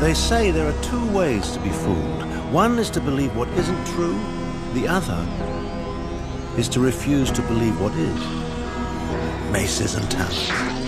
They say there are two ways to be fooled. One is to believe what isn't true. The other is to refuse to believe what is. Maces and talents.